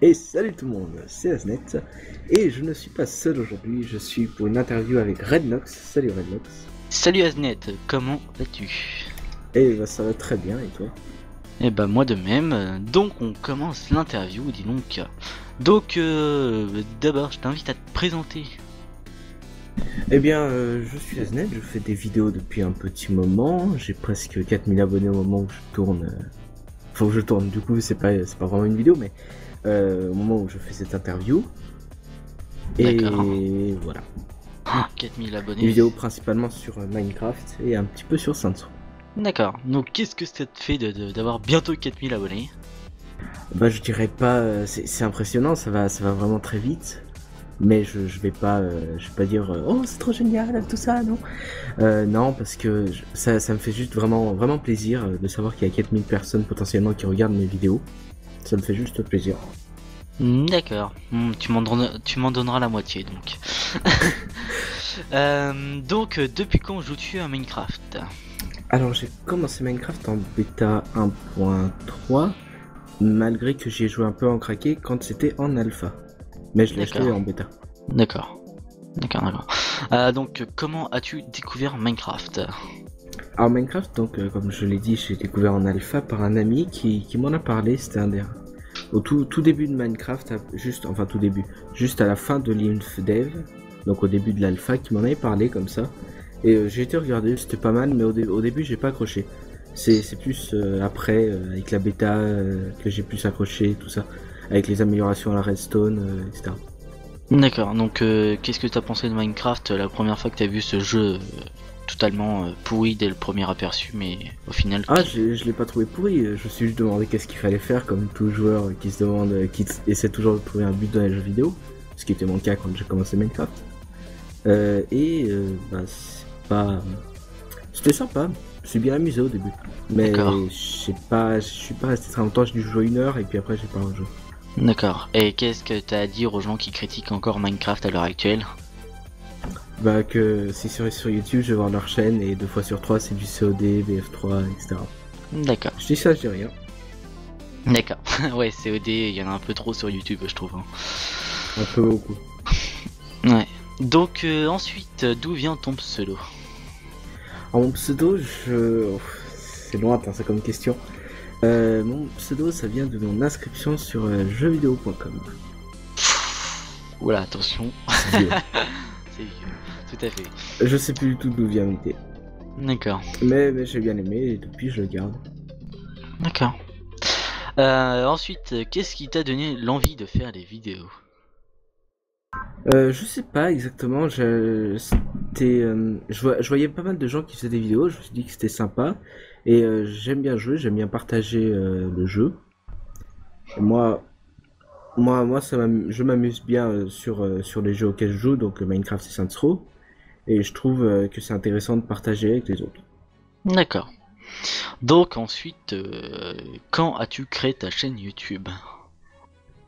Et salut tout le monde, c'est Aznet, et je ne suis pas seul aujourd'hui, je suis pour une interview avec Rednox. Salut Rednox. Salut Aznet, comment vas-tu? Et bah, ça va très bien, et toi? Eh ben moi de même, donc on commence l'interview, dis donc. Donc d'abord je t'invite à te présenter. Eh bien, je suis Aznet, je fais des vidéos depuis un petit moment, j'ai presque 4000 abonnés au moment où je tourne. Enfin, où je tourne, du coup, c'est pas vraiment une vidéo, mais au moment où je fais cette interview. D'accord. Et voilà. 4000 Des abonnés. vidéos principalement sur Minecraft et un petit peu sur Sanso. D'accord, donc qu'est-ce que ça te fait d'avoir bientôt 4000 abonnés? Bah, je dirais pas, c'est impressionnant, ça va vraiment très vite. Mais je vais pas dire oh c'est trop génial tout ça, non. Non, parce que ça me fait juste vraiment vraiment plaisir de savoir qu'il y a 4000 personnes potentiellement qui regardent mes vidéos. Ça me fait juste plaisir. D'accord. Tu m'en donneras la moitié donc. Donc depuis quand joues-tu à Minecraft? Alors j'ai commencé Minecraft en bêta 1.3, malgré que j'y ai joué un peu en craqué quand c'était en alpha. Mais je l'ai acheté D'accord. en bêta. D'accord. D'accord. Donc comment as-tu découvert Minecraft? Alors Minecraft, donc comme je l'ai dit, j'ai découvert en alpha par un ami qui m'en a parlé. C'était au tout début de Minecraft, enfin tout début, juste à la fin de l'InfDev, donc au début de l'alpha, qui m'en avait parlé comme ça. Et j'ai été regarder, c'était pas mal, mais au début j'ai pas accroché. C'est plus après, avec la bêta, que j'ai plus accroché, tout ça, avec les améliorations à la redstone, etc. D'accord, donc qu'est-ce que t'as pensé de Minecraft la première fois que t'as vu ce jeu totalement pourri dès le premier aperçu, mais au final... Ah, je l'ai pas trouvé pourri, je me suis juste demandé qu'est-ce qu'il fallait faire, comme tout joueur qui se demande, qui essaie toujours de trouver un but dans les jeux vidéo, ce qui était mon cas quand j'ai commencé Minecraft. Bah, c'est pas... C'était sympa, je suis bien amusé au début, mais D'accord, je suis pas resté très longtemps, j'ai dû jouer 1 heure et puis après j'ai pas rejoué. d'accord. Et qu'est-ce que t'as à dire aux gens qui critiquent encore Minecraft à l'heure actuelle? Bah que si sur YouTube je vais voir leur chaîne et 2 fois sur 3 c'est du COD, BF3, etc. D'accord, Je dis ça, je dis rien. d'accord. Ouais, COD, il y en a un peu trop sur YouTube, je trouve, hein. Un peu beaucoup. Ouais. Donc ensuite, d'où vient ton pseudo? Alors mon pseudo, c'est lointain, c'est comme question. Mon pseudo, ça vient de mon inscription sur jeuxvideo.com. Oula, attention. C'est vieux. C'est vieux, tout à fait. Je sais plus du tout d'où vient l'idée. D'accord, Mais j'ai bien aimé et depuis je le garde. d'accord. Ensuite, qu'est-ce qui t'a donné l'envie de faire des vidéos? Je sais pas exactement, je voyais pas mal de gens qui faisaient des vidéos, je me suis dit que c'était sympa. Et j'aime bien jouer, j'aime bien partager le jeu. Et moi je m'amuse bien sur les jeux auxquels je joue, donc Minecraft et Saints Row. Et je trouve que c'est intéressant de partager avec les autres. D'accord. Donc ensuite, quand as-tu créé ta chaîne YouTube?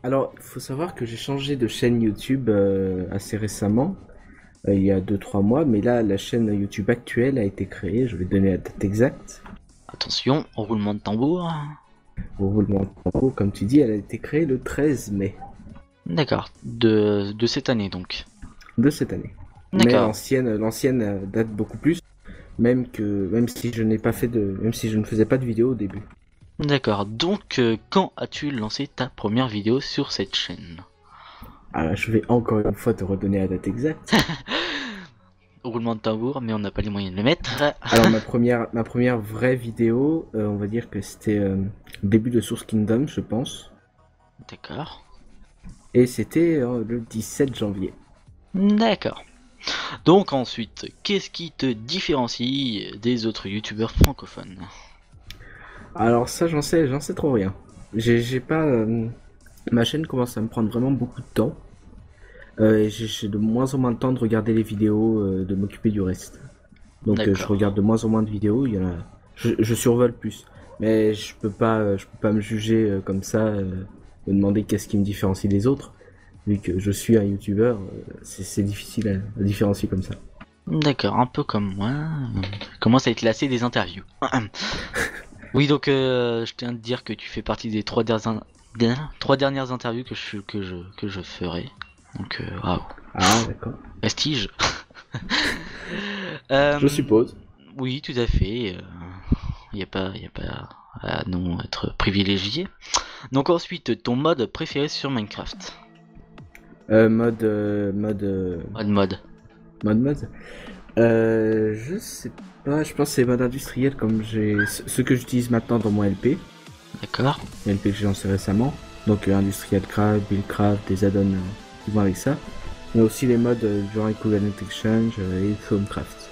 Alors, il faut savoir que j'ai changé de chaîne YouTube assez récemment, il y a 2 3 mois, mais là, la chaîne YouTube actuelle a été créée, je vais donner la date exacte. Attention, roulement de tambour. Pour vous le montrer, comme tu dis, elle a été créée le 13 mai D'accord, de cette année donc. de cette année. Mais D'accord, l'ancienne date beaucoup plus, même si je n'ai pas fait même si je ne faisais pas de vidéo au début. d'accord. Donc quand as-tu lancé ta première vidéo sur cette chaîne? Alors, je vais encore une fois te redonner la date exacte. Roulement de tambour, mais on n'a pas les moyens de le mettre. Alors, ma première vraie vidéo, on va dire que c'était début de Source Kingdom, je pense. D'accord. Et c'était le 17 janvier. D'accord. Donc ensuite, qu'est-ce qui te différencie des autres youtubeurs francophones? Alors ça, j'en sais trop rien. J'ai pas... ma chaîne commence à me prendre vraiment beaucoup de temps. Et j'ai de moins en moins de temps de regarder les vidéos, de m'occuper du reste. Donc je D'accord. regarde de moins en moins de vidéos. Il y en a... je survole plus. Mais je peux pas me juger comme ça, me demander qu'est-ce qui me différencie des autres. Vu que je suis un youtubeur, c'est difficile à différencier comme ça. D'accord, un peu comme moi. Commence à être lassé des interviews. Oui, donc je tiens à te dire que tu fais partie des trois dernières interviews que je ferai. Donc, waouh, Ah, d'accord. prestige. Je Euh, suppose. oui, tout à fait. Y a pas à non être privilégié. Donc ensuite, ton mode préféré sur Minecraft. Mode. Mode. Je sais pas, je pense que c'est mode industriel comme j'ai ce que j'utilise maintenant dans mon LP. D'accord. LP que j'ai lancé récemment. Donc Industrial Craft, Buildcraft, des add-ons qui vont avec ça. Mais aussi les modes genre Equivalent Exchange et Thronecraft.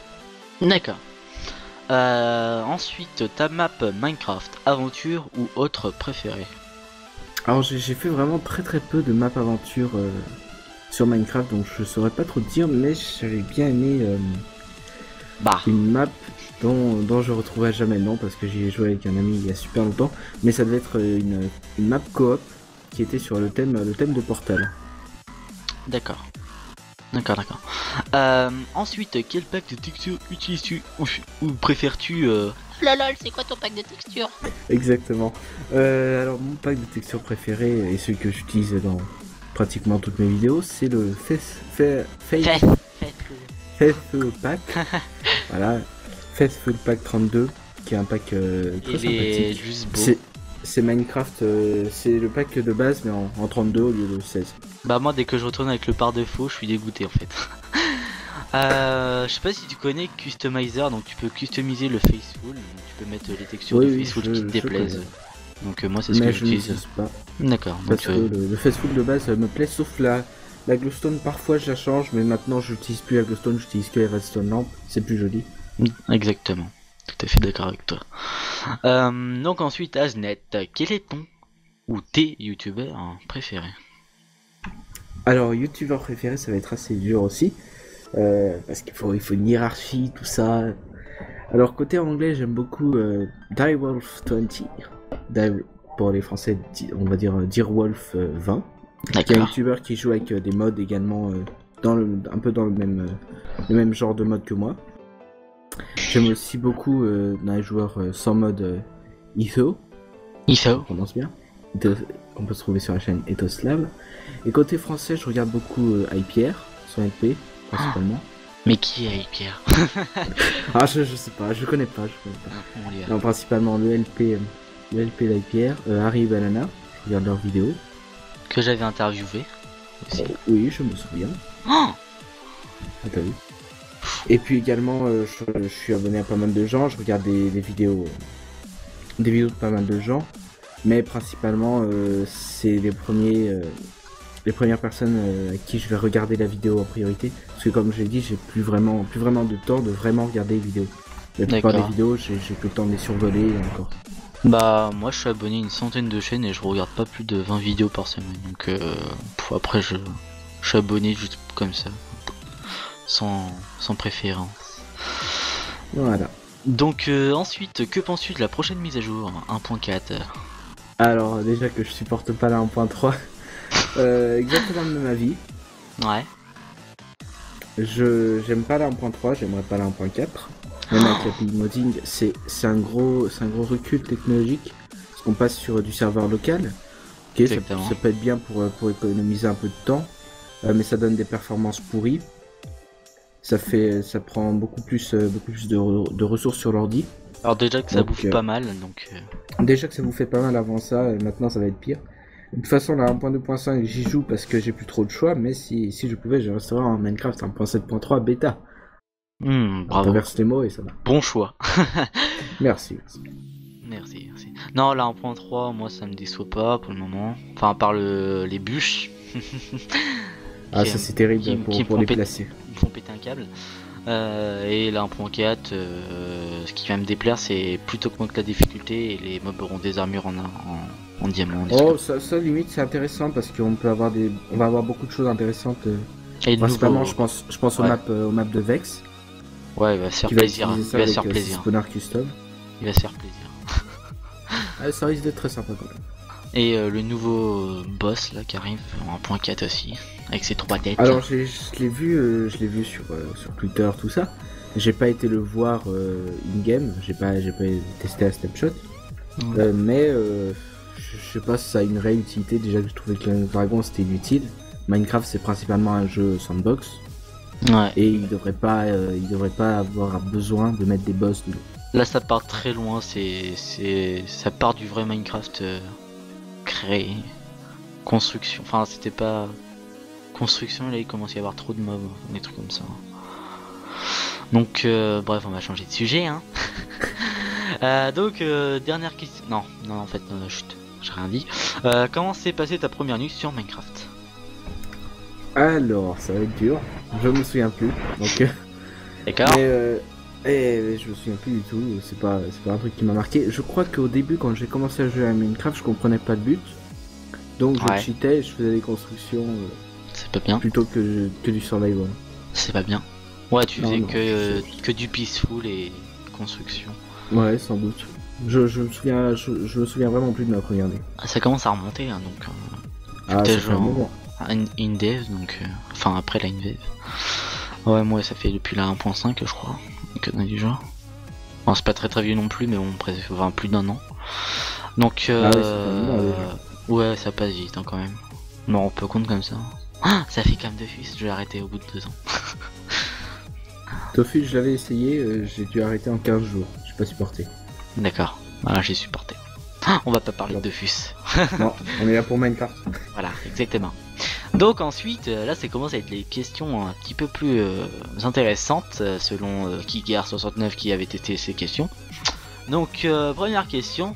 D'accord. Ensuite, ta map Minecraft, aventure ou autre préférée. Alors j'ai fait vraiment très peu de map aventure sur Minecraft, donc je saurais pas trop te dire, mais j'avais bien aimé Bah, une map dont je retrouverai jamais le nom parce que j'y ai joué avec un ami il y a super longtemps, mais ça devait être une map coop qui était sur le thème de Portal. d'accord. D'accord. Ensuite, quel pack de textures utilises-tu ou préfères-tu Lol, c'est quoi ton pack de textures? Exactement. Alors mon pack de texture préféré et celui que j'utilise dans pratiquement toutes mes vidéos, c'est le Faithful Pack. Voilà, Faithful Pack 32, qui est un pack très sympathique. Juste beau. C'est Minecraft, c'est le pack de base mais en 32 au lieu de 16. Bah moi, dès que je retourne avec le par-défaut, je suis dégoûté en fait. Je sais pas si tu connais Customizer, donc tu peux customiser le Faceful, donc tu peux mettre les textures Oui, de oui, Faceful je- qui te je déplaisent. connais. Donc moi c'est ce Mais que je j'utilise. n'utilise pas. D'accord. Parce Donc, que le Faithful de base me plaît, sauf la glowstone, parfois je la change, mais maintenant j'utilise plus la glowstone, j'utilise que la redstone lamp, c'est plus joli. exactement. Tout à fait d'accord avec toi. Donc ensuite, Aznet, quel est ton ou tes youtubeurs préférés? Alors, youtubeur préféré, ça va être assez dur aussi, parce il faut une hiérarchie, tout ça. Alors, côté anglais, j'aime beaucoup Direwolf20, pour les français, on va dire Direwolf20, qui est un D'accord. youtubeur qui joue avec des mods également, un peu dans le même genre de mode que moi. J'aime aussi beaucoup un joueur sans mode Etho, Ifo. on prononce bien. On peut se trouver sur la chaîne Ethoslav. Et côté français, je regarde beaucoup iPierre, sur LP, principalement. Mais qui est Pierre? Ah, je sais pas, je connais pas. On lit. Non, principalement le LP d'iPierre, Harry et Banana, je regarde leurs vidéos. Que j'avais interviewé aussi. Oui, je me souviens. Oh Ah, t'as vu. Et puis également, je suis abonné à pas mal de gens, je regarde des vidéos de pas mal de gens, mais principalement, c'est les premières personnes à qui je vais regarder la vidéo en priorité, parce que comme je l'ai dit, j'ai plus vraiment de temps de vraiment regarder les vidéos. La plupart des D'accord. vidéos, j'ai que le temps de les survoler et encore. Bah moi je suis abonné à une centaine de chaînes et je regarde pas plus de 20 vidéos par semaine. Donc après je suis abonné juste comme ça. Sans préférence. Voilà. Donc ensuite, que penses-tu de la prochaine mise à jour 1.4? Alors déjà que je supporte pas la 1.3, exactement le même avis. Ouais. J'aime pas la 1.3, j'aimerais pas la 1.4. Même avec l'API modding, c'est un gros recul technologique, parce qu'on passe sur du serveur local. Ok, ça peut être bien pour économiser un peu de temps, mais ça donne des performances pourries. Ça prend beaucoup plus de ressources sur l'ordi. Alors déjà que ça bouffe pas mal, donc... Déjà que ça vous fait pas mal avant ça, et maintenant ça va être pire. De toute façon, la 1.2.5, j'y joue parce que j'ai plus trop de choix, mais si je pouvais, je resterais en Minecraft 1.7.3 bêta. Bravo. T'inverses les mots et ça va. Bon choix. Merci. Merci. Non, la 1.3, moi ça me déçoit pas pour le moment. Enfin, à part les bûches. Ah, ça c'est terrible pour les placer. Ils me font péter un câble. Et la 1.4, ce qui va me déplaire, c'est plutôt que la difficulté et les mobs auront des armures en diamant. Oh, ça limite c'est intéressant parce qu'on va avoir beaucoup de choses intéressantes. Et principalement, nouveau... je pense aux maps de Vex. Ouais, il va se faire plaisir. Il va se faire plaisir. Spawner custom. Il va se faire plaisir. Ah, ça risque d'être très sympa quand même. Et le nouveau boss là qui arrive en 1.4 aussi, avec ses 3 têtes. Alors je l'ai vu sur Twitter, tout ça. J'ai pas été le voir in-game, j'ai pas testé à Snapshot. Mais je sais pas si ça a une réelle utilité. Déjà que je trouvais que Clan Dragon c'était inutile. Minecraft c'est principalement un jeu sandbox Ouais. et il devrait pas avoir besoin de mettre des boss. Là ça part très loin, ça part du vrai Minecraft créé, construction. Enfin c'était pas construction, là il commence à y avoir trop de mobs, des trucs comme ça. Donc bref, on va changer de sujet hein. Donc dernière question. Non, non en fait chut, j'ai rien dit. Comment s'est passée ta première nuit sur Minecraft? Alors ça va être dur. Je me souviens plus. Donc D'accord. mais je me souviens plus du tout. C'est pas un truc qui m'a marqué. Je crois qu'au début quand j'ai commencé à jouer à Minecraft, je comprenais pas le but. Donc je Ouais. cheatais, et je faisais des constructions C'est pas bien. plutôt que du survival. C'est pas bien. Ouais, tu Non, faisais non, que du peaceful et construction. Ouais, sans doute. Je me souviens vraiment plus de ma première année. Ah, ça commence à remonter hein, donc. Ah, Peut-être ça fait un genre moment. in dev donc enfin après la indev. Ouais moi ça fait depuis la 1.5 je crois que on a du genre. Bon, c'est pas très vieux non plus mais bon presque enfin, plus d'un an. Donc Ah oui, ça fait un moment, déjà. ouais ça passe vite hein, quand même. Non on peut compte comme ça. Ah, ça fait comme Dofus, je vais arrêter au bout de 2 ans. Tofu, je l'avais essayé, j'ai dû arrêter en 15 jours. J'ai pas supporté. D'accord, voilà j'ai supporté. Ah, on va pas parler de Dofus. Non, on est là pour Minecraft. Voilà, exactement. Donc ensuite, là ça commence à être les questions un petit peu plus intéressantes selon Kigar69 qui avait testé ces questions. Donc première question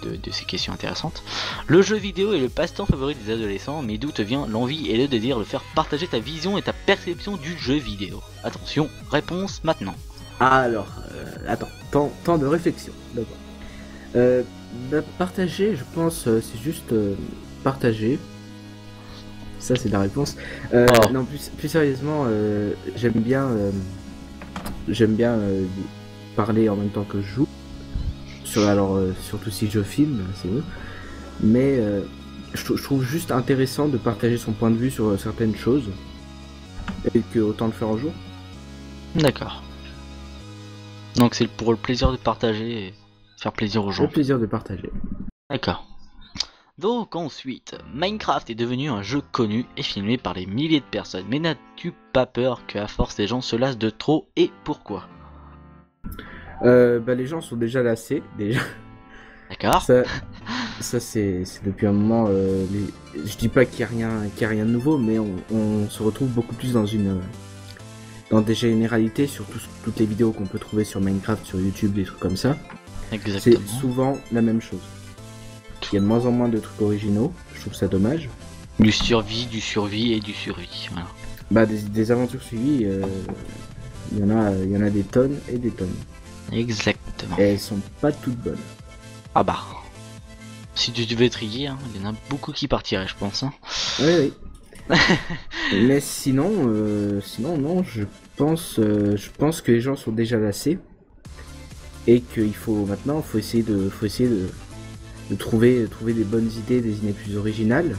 de ces questions intéressantes. Le jeu vidéo est le passe-temps favori des adolescents, mais d'où te vient l'envie et le désir de faire partager ta vision et ta perception du jeu vidéo? Attention, réponse maintenant. Alors, attends, temps de réflexion, d'abord. Partager, je pense, c'est juste partager. Ça, c'est la réponse. Oh. Non, plus sérieusement, j'aime bien parler en même temps que je joue. Surtout si je filme, c'est mieux. Mais je trouve juste intéressant de partager son point de vue sur certaines choses. Et que autant le faire en jour. D'accord. Donc c'est pour le plaisir de partager et faire plaisir aux gens. Le plaisir de partager. D'accord. Donc ensuite, Minecraft est devenu un jeu connu et filmé par les milliers de personnes. Mais n'as-tu pas peur qu'à force les gens se lassent de trop et pourquoi? Les gens sont déjà lassés, déjà. D'accord. Ça c'est depuis un moment. Je dis pas qu'il y a rien de nouveau, mais on se retrouve beaucoup plus dans des généralités sur toutes les vidéos qu'on peut trouver sur Minecraft, sur YouTube, des trucs comme ça. Exactement. C'est souvent la même chose. Il y a de moins en moins de trucs originaux, je trouve ça dommage. Du survie et du survie. Voilà. Bah des aventures suivies, il y en a des tonnes et des tonnes. Exactement. Et elles sont pas toutes bonnes. Ah bah. Si tu devais trier, hein, il y en a beaucoup qui partiraient, je pense. Hein. Oui. Mais sinon non, je pense que les gens sont déjà lassés et qu'il faut maintenant essayer de trouver des bonnes idées, des idées plus originales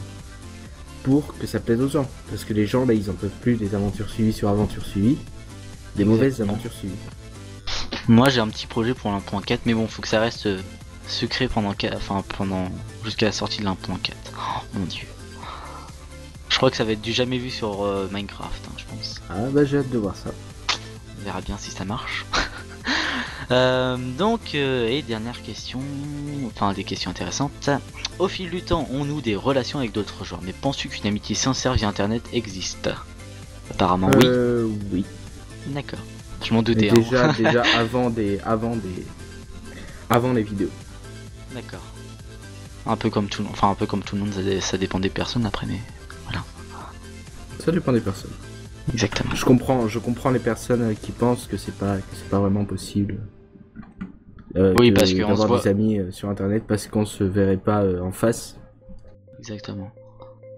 pour que ça plaise aux gens. Parce que les gens là ils en peuvent plus des aventures suivies sur aventures suivies, des mauvaises aventures suivies. Moi j'ai un petit projet pour l'1.4 mais bon faut que ça reste secret pendant jusqu'à la sortie de l'1.4. Oh mon dieu. Je crois que ça va être du jamais vu sur Minecraft, hein, je pense. Ah bah j'ai hâte de voir ça. On verra bien si ça marche. Et dernière question, enfin des questions intéressantes. Au fil du temps, on noue des relations avec d'autres joueurs, mais penses-tu qu'une amitié sincère via internet existe? Apparemment oui. Oui. D'accord. Je m'en doutais. Déjà avant les vidéos. D'accord. Un peu comme tout le monde, ça dépend des personnes après, mais voilà. Ça dépend des personnes. Exactement. Je comprends les personnes qui pensent que c'est pas vraiment possible. Oui, parce qu'on se d'avoir voit. des amis sur internet parce qu'on se verrait pas en face. Exactement.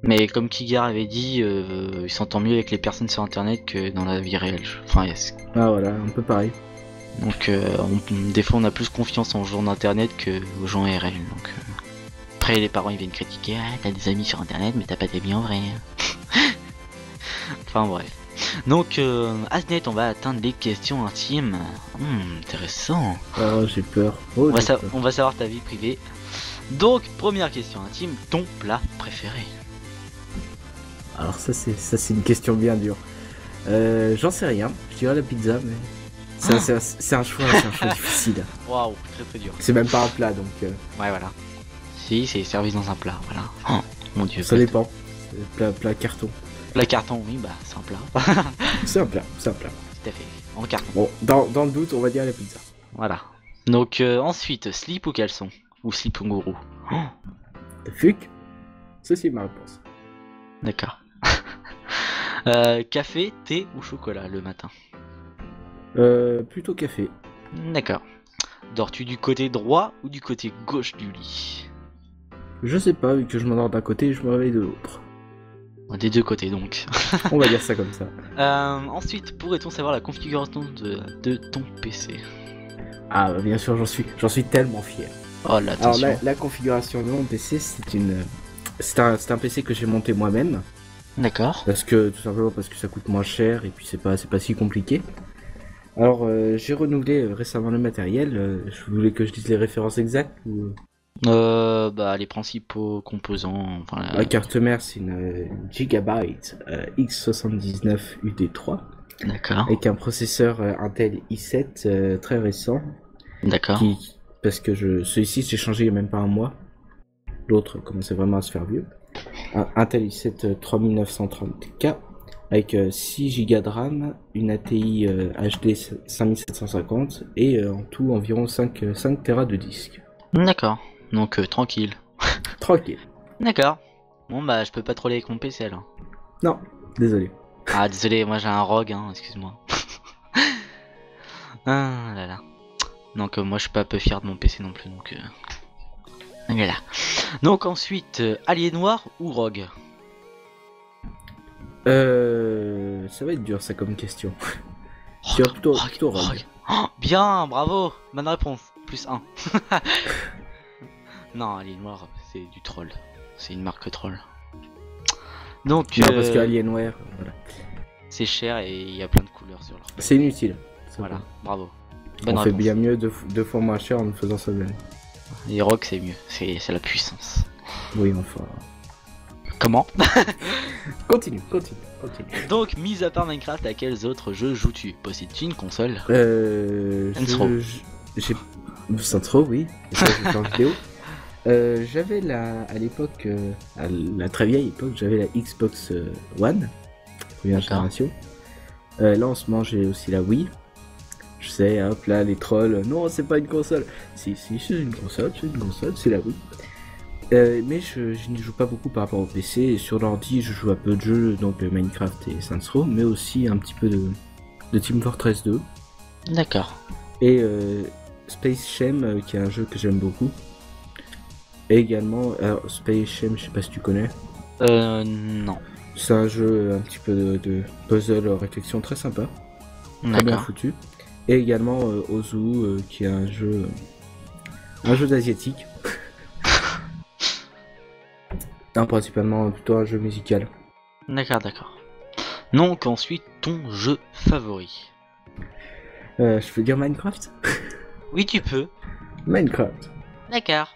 Mais comme Kigar avait dit, il s'entend mieux avec les personnes sur internet que dans la vie réelle. Enfin, yes. Ah voilà, un peu pareil. Donc des fois on a plus confiance en jouant d'internet que aux gens RL. Donc après les parents ils viennent critiquer, ah t'as des amis sur internet mais t'as pas d'amis en vrai. Enfin bref. Donc, Asnet, on va atteindre les questions intimes. Intéressant. Oh, j'ai peur. Oh, On va, j'ai peur. on va savoir ta vie privée. Donc, première question intime, ton plat préféré. Alors ça c'est une question bien dure. J'en sais rien. Je dirais la pizza, mais c'est un choix difficile. Waouh, très très dur. C'est même pas un plat, donc Ouais, voilà. Si, c'est servi dans un plat, voilà. Oh, mon dieu. ça dépend. Plat carton. Le carton, oui, bah, c'est un plat. C'est un plat. Tout à fait, en carton. Bon, dans le doute, on va dire la pizza. Voilà. Donc, ensuite, slip ou caleçon? Ou slip ou gourou? Fuck. Ceci est ma réponse. D'accord. Café, thé ou chocolat le matin? Plutôt café. D'accord. Dors-tu du côté droit ou du côté gauche du lit? Je sais pas, vu que je m'endors d'un côté et je me réveille de l'autre. Des deux côtés donc. On va dire ça comme ça. Ensuite, pourrait-on savoir la configuration de ton PC? Ah, bah, bien sûr, j'en suis tellement fier. Oh là, Alors attention. la configuration de mon PC, c'est un PC que j'ai monté moi-même. D'accord. Tout simplement parce que ça coûte moins cher et puis c'est pas si compliqué. Alors j'ai renouvelé récemment le matériel. Je voulais que je dise les références exactes ou... Bah les principaux composants. Enfin, La carte mère, c'est une Gigabyte X79 UD3 D'accord. avec un processeur Intel i7 très récent. D'accord. Parce que celui-ci j'ai changé il y a même pas un mois. L'autre commençait vraiment à se faire vieux. Un Intel i7 3930K avec 6 Go de RAM, une ATI HD 5750 et en tout environ 5 Tera de disque. D'accord. Donc tranquille. Tranquille. D'accord. Bon bah je peux pas troller avec mon PC là. Non, désolé. Ah désolé, moi j'ai un ROG, hein, excuse-moi. Ah là là. Donc moi je suis pas un peu fier de mon PC non plus, donc voilà. Donc ensuite, allié noir ou rogue? Ça va être dur ça comme question. Je dirais plutôt rogue. Oh, bien, bravo, bonne réponse. Plus 1. Non, allié noir, c'est du troll. C'est une marque troll. Donc Non, parce que Alienware, voilà. c'est cher et il y a plein de couleurs sur leur. C'est inutile. Voilà, bravo. Bonne On réponse. fait bien mieux deux fois moins cher en faisant ça même. Les rogues c'est mieux, c'est la puissance. Oui, enfin. Comment? Continue. Donc, mis à part Minecraft, à quels autres jeux joues-tu? Possèdes-tu une console? Saints Row, oui. Et ça, je fais en vidéo. J'avais à l'époque, à la très vieille époque, j'avais la Xbox One, première génération. Là en ce moment j'ai aussi la Wii. Je sais, hop là les trolls, non c'est pas une console. Si c'est une console, c'est la Wii. Mais je n'y joue pas beaucoup par rapport au PC. Et sur l'ordi je joue à peu de jeux, donc Minecraft et Saints Row, mais aussi un petit peu de Team Fortress 2. D'accord. Et Space Sham, qui est un jeu que j'aime beaucoup. Et également, Space Sham, je sais pas si tu connais. Non. C'est un jeu un petit peu de puzzle réflexion très sympa. Très bien foutu. Et également Ozu, qui est un jeu d'asiatique. Non, principalement plutôt un jeu musical. D'accord. Donc ensuite, ton jeu favori? Je peux dire Minecraft? Oui, tu peux. Minecraft. D'accord.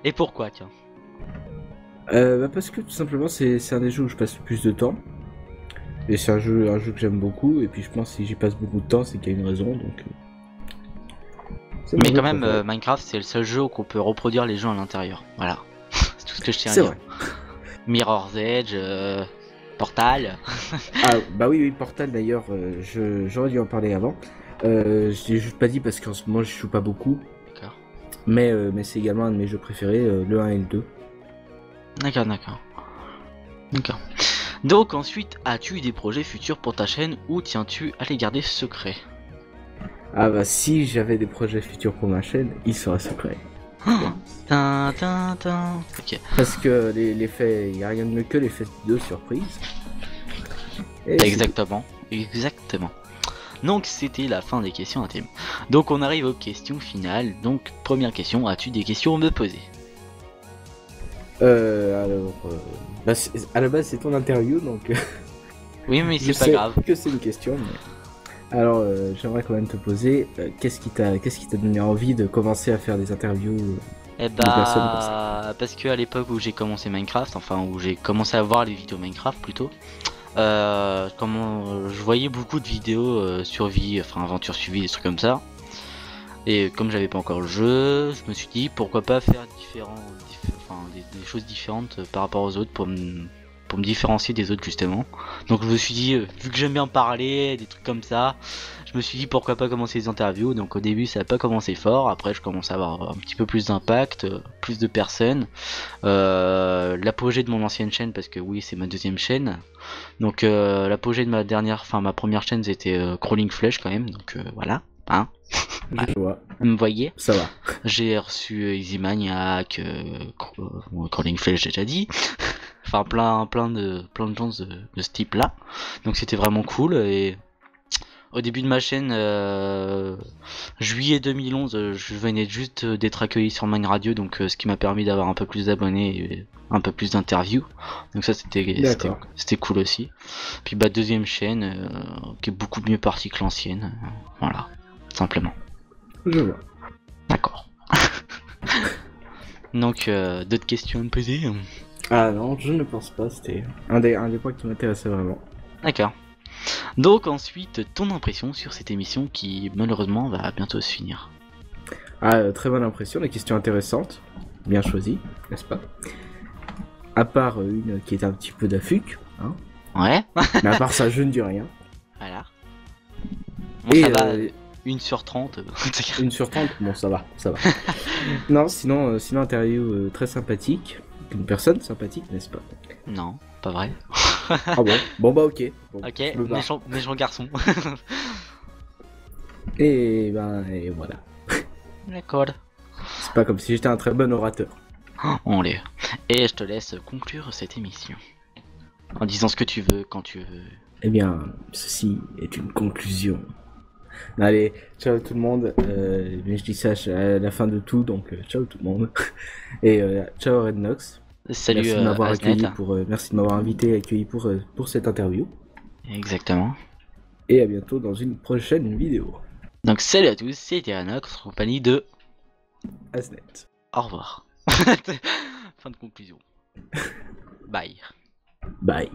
Et pourquoi, tiens? Parce que tout simplement c'est un des jeux où je passe le plus de temps. Et c'est un jeu que j'aime beaucoup. Et puis je pense que si j'y passe beaucoup de temps, c'est qu'il y a une raison. Donc. Mais quand même, Minecraft c'est le seul jeu où on peut reproduire les jeux à l'intérieur. Voilà. C'est tout ce que je tiens à dire. C'est vrai. Mirror's Edge, Portal. Ah bah oui Portal d'ailleurs, j'aurais dû en parler avant. Je l'ai juste pas dit parce qu'en ce moment je joue pas beaucoup. D'accord. Mais c'est également un de mes jeux préférés, le 1 et le 2. D'accord. Donc ensuite, as-tu des projets futurs pour ta chaîne ou tiens-tu à les garder secrets? Ah bah si j'avais des projets futurs pour ma chaîne, ils seraient secrets. Ok. Parce que les faits, il n'y a rien de mieux que les faits de surprise. Et Exactement. Donc c'était la fin des questions intimes. Donc on arrive aux questions finales. Donc première question, as-tu des questions à me poser? à la base c'est ton interview donc. Oui, mais Je c'est pas sais grave. que c'est une question, mais... Alors, j'aimerais quand même te poser, qu'est-ce qui t'a donné envie de commencer à faire des interviews Eh de personnes comme ça? bah, parce que à l'époque où j'ai commencé Minecraft, enfin où j'ai commencé à voir les vidéos Minecraft plutôt, je voyais beaucoup de vidéos survie, enfin aventure suivie, des trucs comme ça. Et comme j'avais pas encore le jeu, je me suis dit pourquoi pas faire des choses différentes par rapport aux autres pour me différencier des autres justement. Donc je me suis dit, vu que j'aime bien parler, des trucs comme ça, je me suis dit pourquoi pas commencer les interviews. Donc au début ça a pas commencé fort, après je commence à avoir un petit peu plus d'impact, plus de personnes. L'apogée de mon ancienne chaîne, parce que oui c'est ma deuxième chaîne. Donc l'apogée de ma première chaîne c'était Crawling Flesh quand même, donc voilà. Hein, Je vois, vous me voyez. ça va. J'ai reçu Easy Maniac, Crawling Flesh j'ai déjà dit. Enfin plein de gens de ce type là. Donc c'était vraiment cool. Et au début de ma chaîne, juillet 2011, je venais juste d'être accueilli sur Mine Radio, donc ce qui m'a permis d'avoir un peu plus d'abonnés et un peu plus d'interviews. Donc ça c'était cool aussi. Puis bah deuxième chaîne qui est beaucoup mieux partie que l'ancienne. Voilà, simplement. Je vois. D'accord. Donc d'autres questions à me poser? Ah non, je ne pense pas, c'était un des points qui m'intéressait vraiment. D'accord. Donc ensuite, ton impression sur cette émission qui malheureusement va bientôt se finir. Ah, très bonne impression, des questions intéressantes, bien choisies, n'est-ce pas? À part une qui est un petit peu d'affuc, hein. Ouais. Mais à part ça, je ne dis rien. Voilà. Bon, Et ça va, 1 sur 30. 1 sur 30, bon ça va, ça va. Non, sinon interview très sympathique, une personne sympathique, n'est-ce pas? Non, pas vrai. Ah bon? Bon bah ok. Bon, Ok, je me barre. méchant garçon. Et ben, et voilà. D'accord. C'est pas comme si j'étais un très bon orateur. On l'est. Et je te laisse conclure cette émission. En disant ce que tu veux, quand tu veux. Eh bien, ceci est une conclusion. Allez, ciao tout le monde. Mais je dis ça à la fin de tout, donc ciao tout le monde. Et ciao Rednox. Salut Merci de m'avoir Asnet. accueilli merci de m'avoir invité et accueilli pour cette interview. Exactement. Et à bientôt dans une prochaine vidéo. Donc salut à tous, c'était Anox, en compagnie de... Asnet. Au revoir. Fin de conclusion. Bye. Bye.